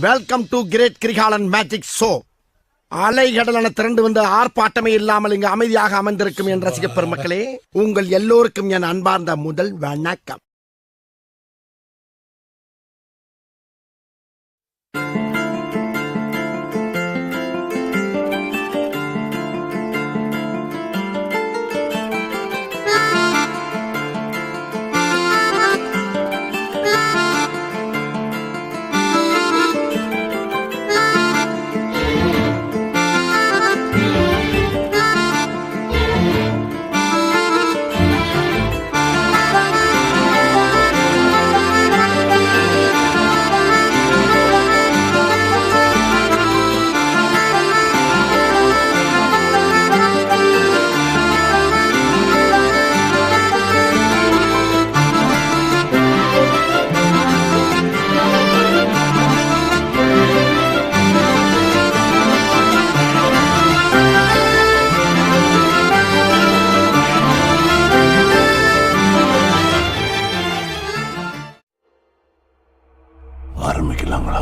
Welcome to great Kirikalan magic show. அலைகடலான திரண்டு வந்து ஆர்ப்பாட்டமே இல்லாமல் இங்கு அமைதியாக அமர்ந்திருக்கும் என் ரசிக பெருமக்களே, உங்கள் எல்லோருக்கும் என் அன்பார்ந்த முதல் வணக்கம். ஆரம்பிக்கலாங்களா?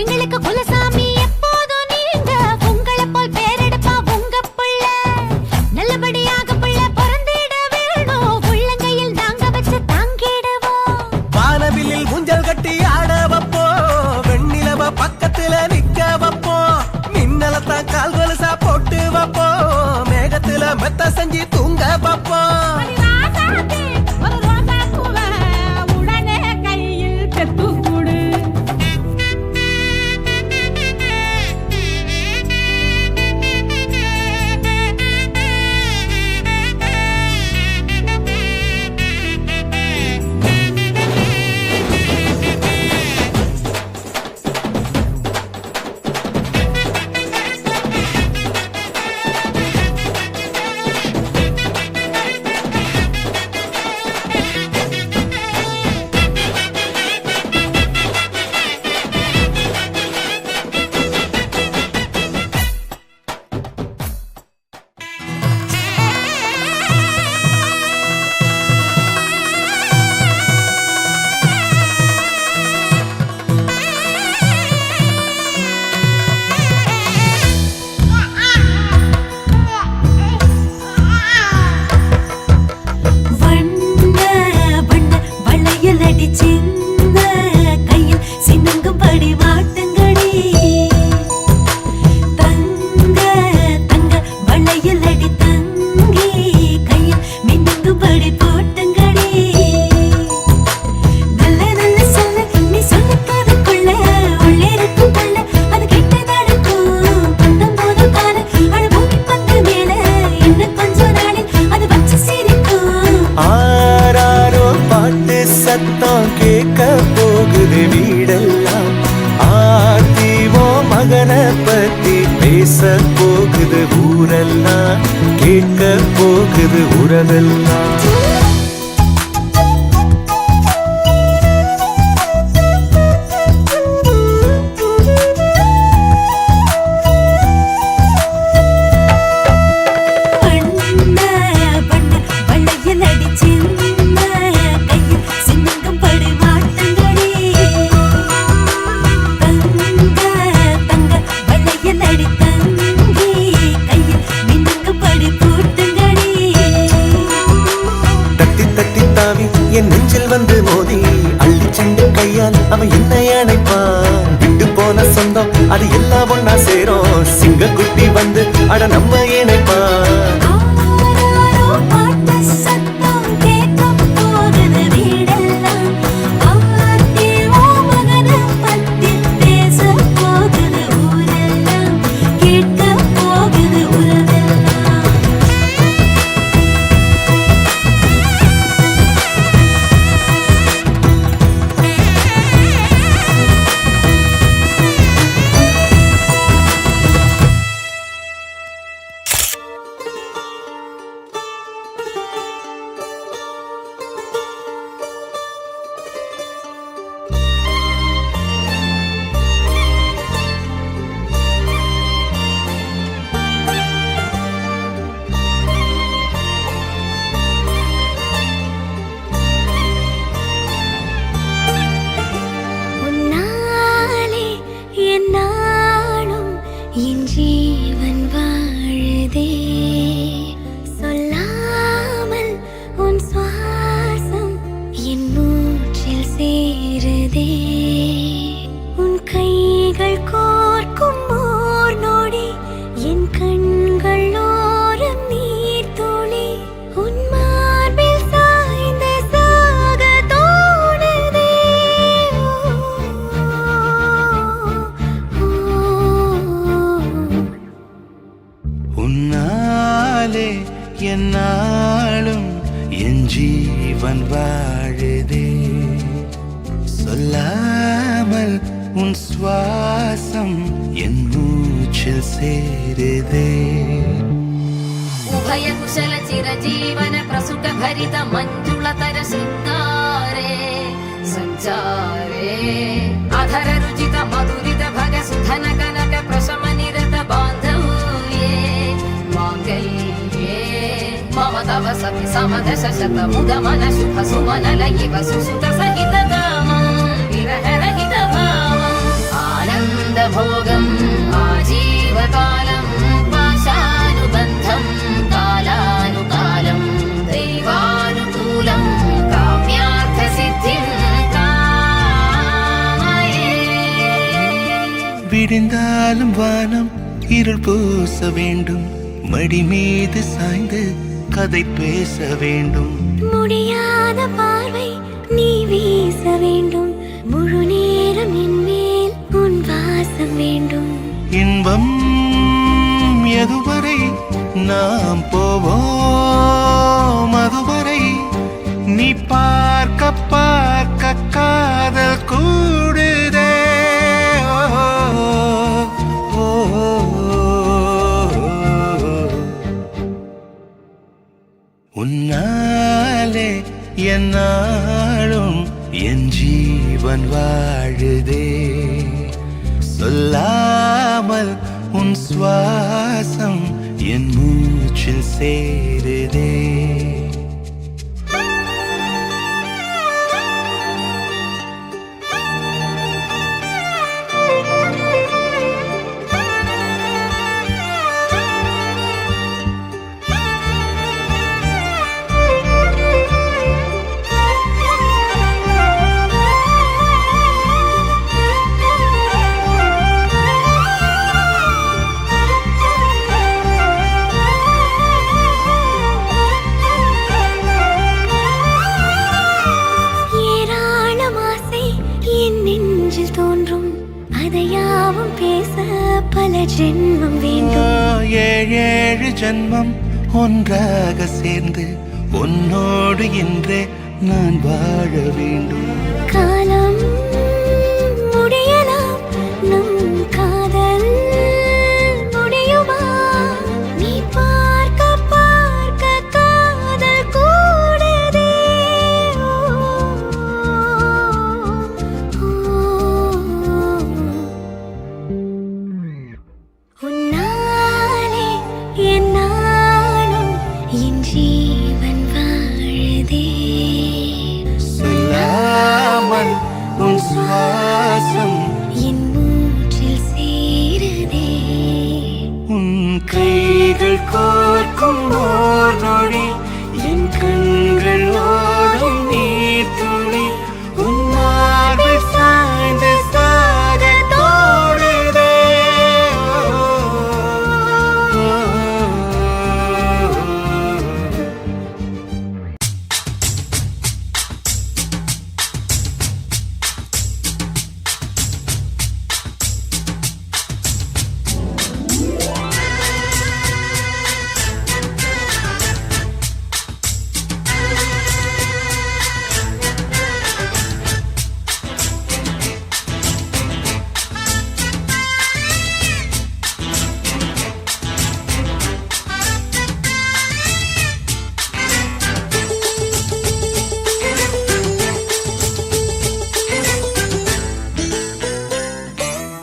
எங்களுக்கு குலசாமி எப்போதும் நீங்க உங்களை போல் பேரெடுப்பா உங்க புள்ள நல்லபடியாக புள்ள பிறந்திட வேணும் உள்ளங்கையில் நாங்க வச்சு தாங்கிடுவோம். வானவில்லில் ஊஞ்சல் கட்டி ஆட வைப்போம், வெண்ணிலவ பக்கத்துல நிக்க வைப்போம், மின்னலத்தான் கால் கொலுசா போட்டு வைப்போம், மேகத்துல மெத்த செஞ்சு தூங்க வைப்போம். ஒரு ரோசா பூவ உடனே கையில் பெத்து கூடு. சத்தம் கேட்க போகுது வீடெல்லாம். ஆத்திவோ மகனை பத்தி பேச போகுது ஊரெல்லாம், கேட்க போகுது உறவெல்லாம். என் நெஞ்சில் வந்து மோதி அள்ளி சென்று கையால் அவன் என்னை அணைப்பான். விட்டு போன சொந்தம் அது எல்லாம் ஒன்னா சேரும். சிங்க குட்டி வந்து அட நம்ம இணைப்பான். என் ஜீவன் வாழுதே சொல்லாமல் உன் சுவாசம் என் மூச்சில் சேருதே. உன் கைகள் கோர்க்கும் ஓர் நொடி என் கண்கள் ஓரம் நீர் துளி. உன் மார்பில் சாய்ந்த சாக தோணுதே. உன்னாலே என்னாலும் என் ஜீவன் வாழுதே சொல்லாமல் உன் சுவாசம் என் மூச்சில் சேருதே. उभय कुशल चिरजीवन प्रसुट भरित मञ्जुलतर शृङ्गारे सञ्चारे अधर रुचित मधुरित भग सुधन कनक प्रशम निरत बान्धव्ये माङ्गल्ये मम तव सति समदश शत मुद मन शुभ सुमन लयिव सुसुत सहित कामं विरह रहित भावम् आनन्द भोगम् आजीवकालं पाशानुबन्धं कालानुकालं दैवानुकूलं काम्यार्थसिद्धिं कामये. விடிந்தாலும் வானம் இருள் பூச வேண்டும். மடி மீது சாய்ந்து கதை பேச வேண்டும். முடியாத பார்வை நீ வீச வேண்டும். முழு நேரம் என் மேல் உன் வாசம் வேண்டும். இன்பம் எதுவரை நாம் போவோம் அதுவரை நீ பார்க்க பார்க்க காதல் கூடுதே. உன்னாலே என்னாலும் என் ஜீவன் வாழுதே சொல்லாமல் உன் சுவாசம் என் மூச்சில் சேருதே. ஜென்மம் வேண்டும். ஏழு ஜென்மம் ஒன்றாக சேர்ந்து உன்னோடு இன்றே நான் வாழ வேண்டும். காலம் முடியலாம், நம் காதல் முடியுமா? நீ பார்க்க பார்க்க காதல் கூடுதே. உன்னாலே என்னாலும் என் ஜீவன் வாழுதே. சொல்லாமல் உன் சுவாசம் என் மூச்சில் சேருதே. உன் கைகள் கோர்க்கும் ஓர் நொடி என் கண்கள் ஓடும் நீர் துளி உன் மார்பில் சாய்ந்து சாக தோடுதே.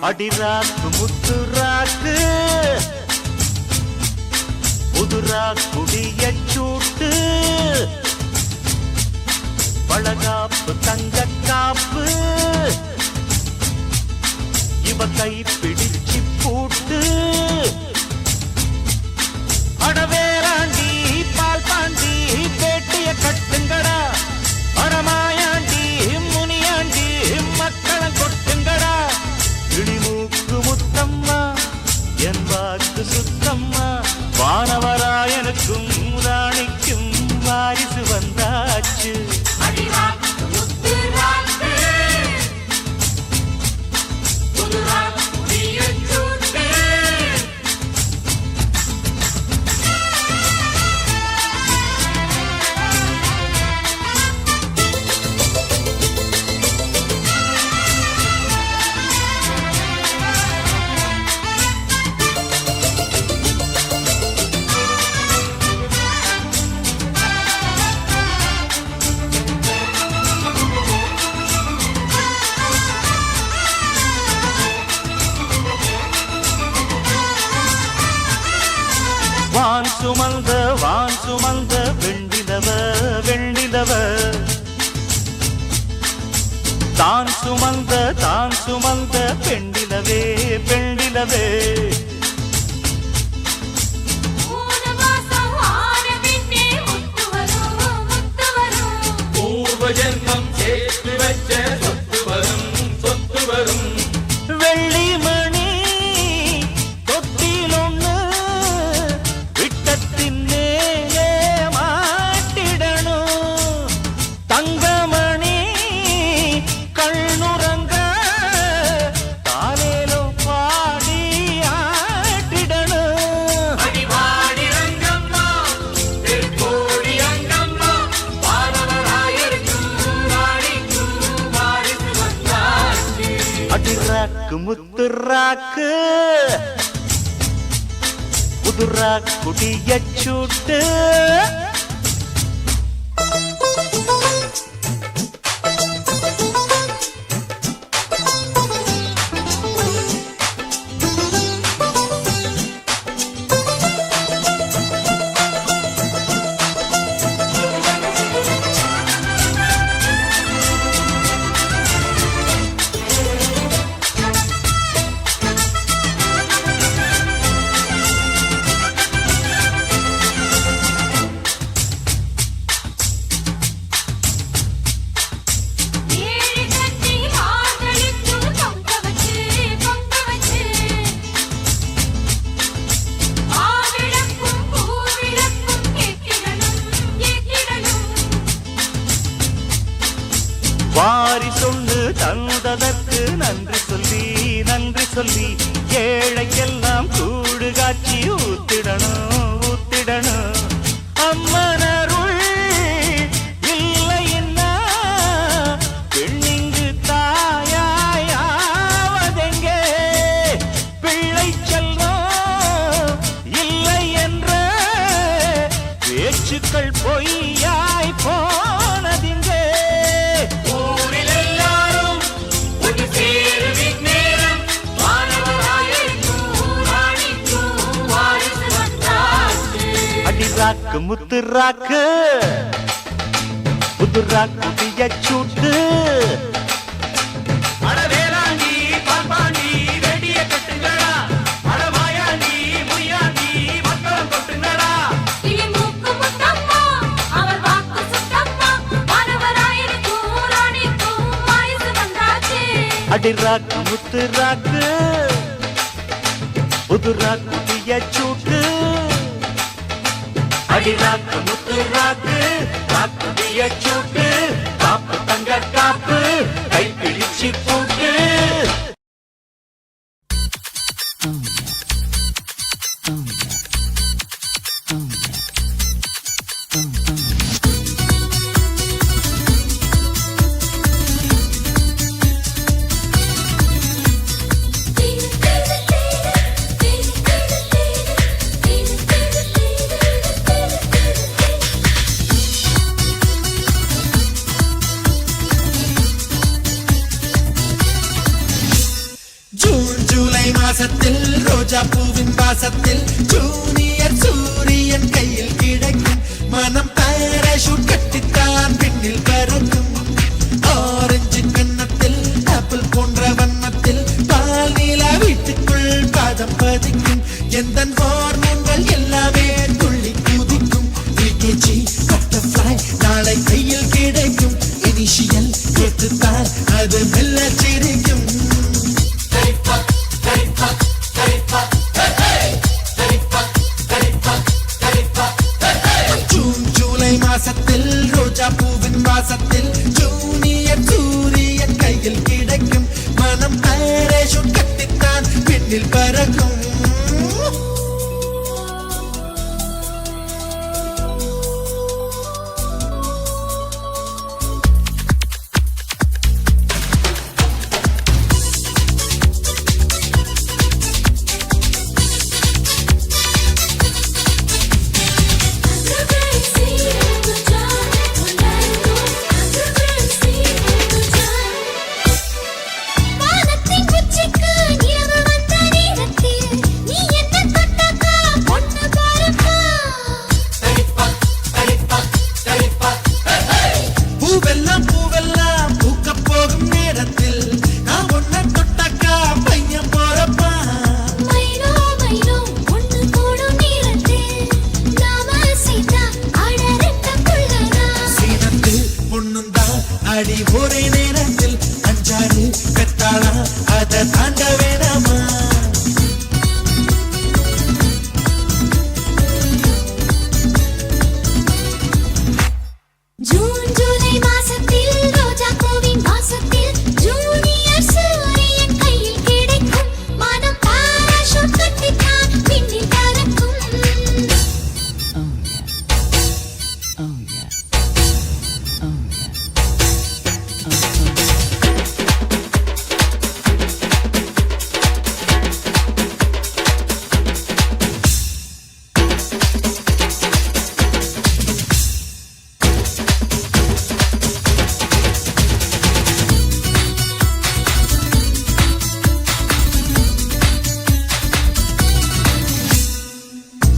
அடிராக்கு முத்துராக்கு புதுரா குடிய சூட்டு பழகாப்பு தங்க காப்பு இவ கை பிடிச்சு பூட்டு அடவேராண்டி பால் பாண்டி பேட்டிய கட்டுங்கடா அடமாயாண்டி முனியாண்டி மக்களை கொட்டுங்கடா. இடிமூக்கு முத்தம்மா என் வாக்கு சுத்தம்மா வானவராயனுக்கும் ராணிக்கும் வாரிசு வந்தாச்சு. வான் சுமந்த வெண்ணிலவ வெண்ணிலவ தான் சுமந்த பெண்ணிலவே பெண்ணிலவே. பூர்வஜன்மம் சேர்த்து வச்ச சொத்து வரும் சொத்து வரும். வெள்ளிமணி தொட்டிலொன்னு விட்டத்தின் மேலே மாட்டிடணும். தங்கமணி கண்ணுறங்க தாலேலோ பாடி ஆட்டிடணும். அடிராக்கு முத்துராக்கு புதுரா குடிய சூட்டு வாரி சொல்லு தந்ததற்கு நன்றி சொல்லி ஏழைக்கெல்லாம் கூடு காட்சி ஊத்திடணும். அம்மனருள் இல்லை முத்து ராக்கு புது ராக்கு சூட்டு அடவேலாண்டி பாப்பாண்டி வெடிய கட்டுங்களா அடமாயாண்டி முய்யாண்டி மக்களம் கொட்டுங்களா இனி மூக்கு முத்தம்மா அவர் வாக்கு சுத்தம்மா மாணவராயனுக்கும் ராணிக்கும் வாரிசு வந்தாச்சு அடி ராக்கு முத்து ராக்கு புது ராக்கு சூட்டு அடி ராக்கு முத்து ராக்கு ராக்கு சூட்டு காப்பு தங்க காப்பு கை பிடிச்சு போட்டு ஜூன் ஜூலை மாசத்தில் ரோஜா பூவின் வாசத்தில் ஜூனியர் சூரியன் கையில் கிடைக்கும் மனம் பாராசூட் கட்டித்தான் பின்னில் பறக்கும் ஆரஞ்சு கன்னத்தில் ஆப்பிள் போன்ற வண்ணத்தில் பால் நீலா வீட்டுக்குள் பாதம் பதிக்கும் எந்த ஹார்மோன்கள் எல்லாமே துள்ளி குதிக்கும் விகேஜி பட்டர்ஃப்ளை நாளை கையில் கிடைக்கும் இனிஷியல் கேட்டுத்தான் அது மெல்ல சிரிக்கும் ஜூன் ஜூலை மாசத்தில் ரோஜா பூவின் வாசத்தில் ஜூனியர் சூரியன் கையில் கிடைக்கும் மனம் பாராசூட் கட்டித்தான் பின்னில் பறக்கும் வானத்தின் உச்சிக்கு நிலவு வந்த நேரத்தில் நீ என்ன தொட்டாக்கா பொண்ணு பாருப்பா பூவெல்லாம் பூவெல்லாம் பூக்க போகும் நேரத்தில் நான் ஒன்ன தொட்டாக்கா பையன் போறப்பா மைனோ மைனோ ஒண்ணு கூடும் நேரத்தில் நாம சீதா அடரட்ட புள்ளதா சீனத்து பொண்ணுந்தான் அடி ஒரே நேரத்தில் அஞ்சாறு பெத்தாளா அதை தாண்ட வேணாமா ஜூன் ஜூலை மாசத்தில் ரோஜா பூவின் வாசத்தில் ஜூனியர் சூரியன் கையில் கிடைக்கும் மனம் பாராசூட் கட்டித்தான் பின்னில் பறக்கும்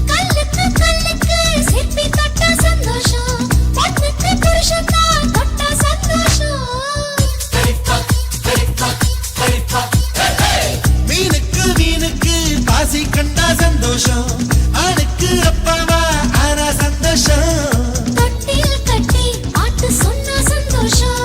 கல்லுக்கு கல்லுக்கு சிற்பி தொட்டா சந்தோஷம் பொண்ணுக்கு புருஷன்தான் தொட்டா சந்தோஷம் மீனுக்கு மீனுக்கு பாசி கண்டா சந்தோஷம் ஆணுக்கு அப்பாவா ஆனா சந்தோஷம் தொட்டில் கட்டி பாட்டு சொன்னா சந்தோஷம்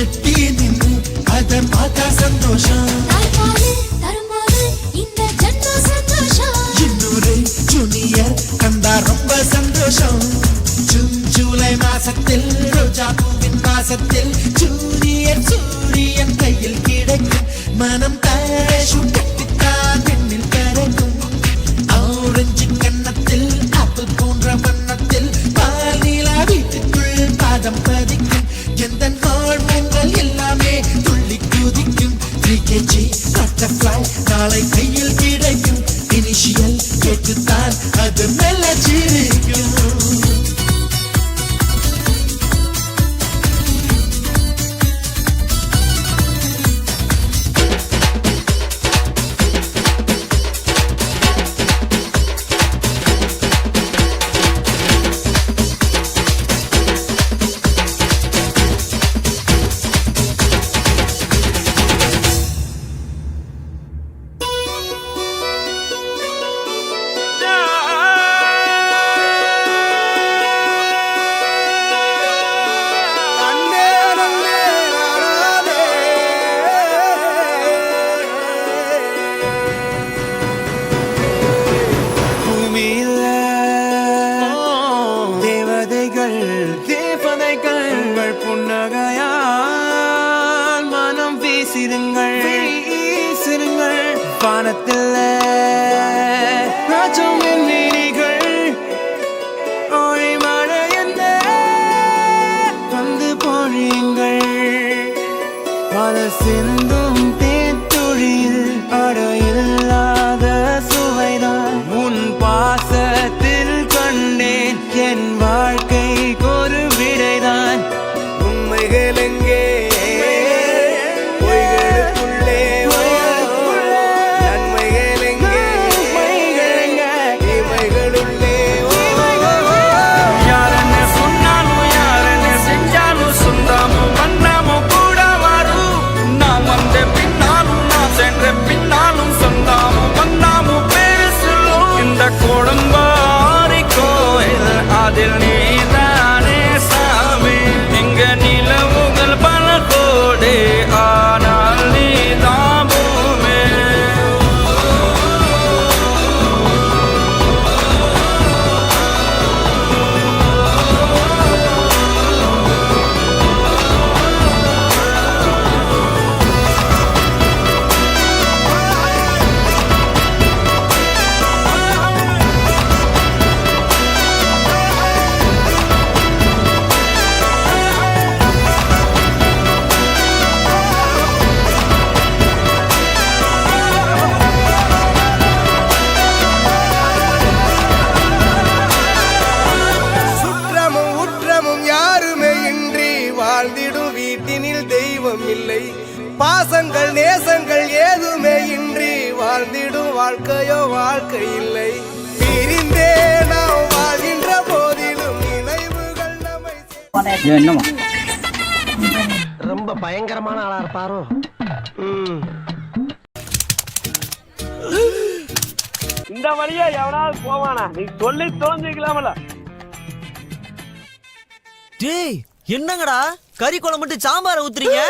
எட்டி நின்று அதை பார்த்தா சந்தோஷம் தாய்ப்பாலு தரும்போது இந்த ஜன்மம் சந்தோஷம் இன்னொரு ஜூனியர் கண்டா ரொம்ப சந்தோஷம் ஜூன் ஜூலை மாசத்தில் ரோஜா பூவின் வாசத்தில் ஜூனியர் சூரியன் கையில் கிடைக்கும் மனம் பாராசூட் கட்டித்தான் பின்னில் பறக்கும் ஆரஞ்சு கன்னத்தில் ஆப்பிள் போன்ற வண்ணத்தில் பால் நீலா வீட்டுக்குள் பாதம் பதிக்கும் எந்த ஹார்மோன்கள் எல்லாமே துள்ளி குதிக்கும் விகேஜி பட்டர்ஃப்ளை நாளை கையில் கிடைக்கும் இனிஷியல் கேட்டுத்தான் அது மெல்ல சிரிக்கும் வீசிடுங்கள் வீசிடுங்கள் வானத்தில் நாச்சம் என் விழிகள் ஒளி மழை என்ன வந்து பொழியுங்கள் பல சிந்தும் தேத்துழியில் அடையில்லாத சுவைதான் உன் பாசத்தில் கண்டேன் என் வாழ்க்கைக்கு ஒரு விடைதான் உண்மைகள் எங்கே பொய்களுக்குள்ளே நன்மைகள் எங்கே இமைகளுள்ளே யாரென்ன சொன்னாலும் யாரென்ன செஞ்சாலும் சொந்தாமும் வண்ணமும் கூட வரும் நான் வந்த பின்னாலும் நான் சென்ற பின்னாலும் சொந்தாமும் வண்ணமும் பேரு சொல்லும் இந்த கோடம்பாரி கோயில் அதில் நீதானே சாமி இங்க நிலவுகள் பல கோடி ஆனால் நீதான் பூமி சுற்றமும் உற்றமும் யாருமே இன்றி வாழ்ந்திடும் வீட்டினில் தெய்வம் இல்லை பாசங்கள் நேசங்கள் ஏதுமே இன்றி வாழ்ந்திடும் வாழ்க்கையோ வாழ்க்கை இல்லை பிரிந்தே நாம் வாழ்கின்ற போதிலும் நினைவுகள் நம்மை ரொம்ப பயங்கரமான ஆளா இருப்பாரோ? இந்த வழியா எவனாவது போவானா? நீ சொல்லி தோஞ்சிக்கலாமல. டேய் என்னங்கடா கறி குழம்பு மட்டும் சாம்பார ஊத்துறீங்க?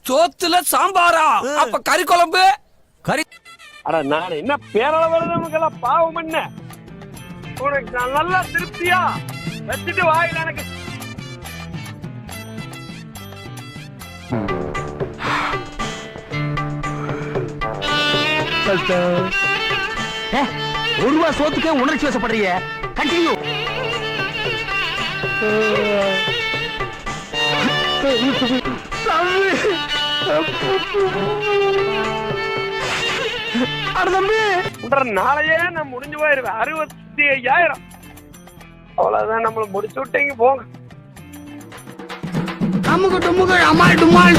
சோத்துல சாம்பாரா? அப்ப கறி குழம்பு கறி. அட நான் என்ன பேரளவு நமக்கெல்லாம் பாவம் பண்ண உனக்கு நான் நல்லா திருப்தியா வச்சுட்டு வாயில எனக்கு ஒரு ரூபா சோத்துக்கே உணர்ச்சி வசப்படுறீங்க. கண்டினியூ. நாளையே நான் முடிஞ்சு போயிருவேன். 65,000 அவ்வளவுதான். நம்மள முடிச்சு விட்டீங்க போங்க. அமுகு டுமுகு அமால் டுமால்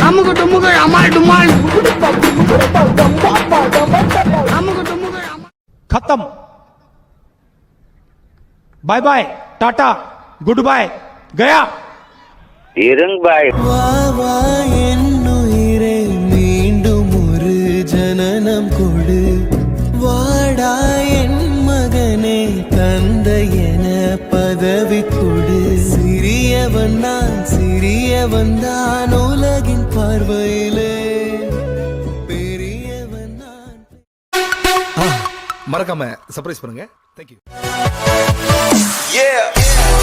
அமுகு டுமுகு அமால் டுமால் அமுகு டுமுகு खत्म bye bye tata good bye गया வா வா என்னுயிரே மீண்டும் ஒரு ஜனனம் கொடு வாடா என் மகனே தந்தை என பதவி கொடு சிறியவன் தான் உலகின் பார்வையிலே பெரியவன் நான். மறக்காம சர்ப்ரைஸ் பண்ணுங்க. தேங்க்யூ. Yeah.